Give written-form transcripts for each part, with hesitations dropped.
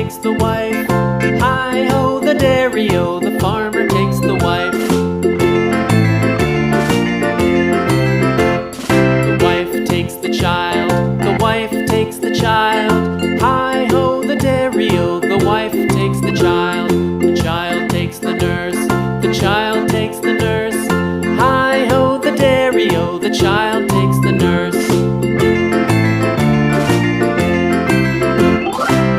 takes the wife. Hi-ho, the dairy-o, the farmer takes the wife. The wife takes the child, the wife takes the child. Hi-ho, the dairy-o, the wife takes the child. The child takes the nurse, the child takes the nurse. Hi-ho, the dairy-o, the child takes the nurse.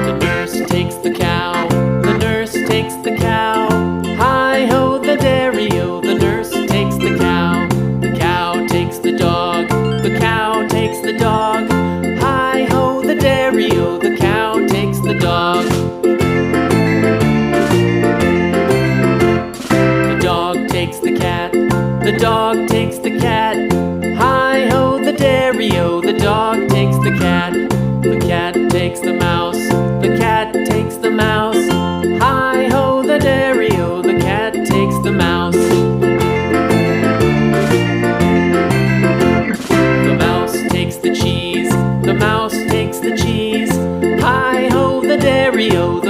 The nurse takes the cow, the nurse takes the cow. Hi-ho, the dairy-o, the nurse takes the cow. The cow takes the dog, the cow takes the dog. Hi-ho, the dairy-o, the cow takes the dog. The dog takes the cat, the dog takes the cat. Hi-ho, the dairy-o, the dog takes the cat. The cat takes the mouse, the cat takes the mouse. Hi-ho, the dairy-o, the cat takes the mouse. The mouse takes the cheese, the mouse takes the cheese. Hi-ho, the dairy-o, the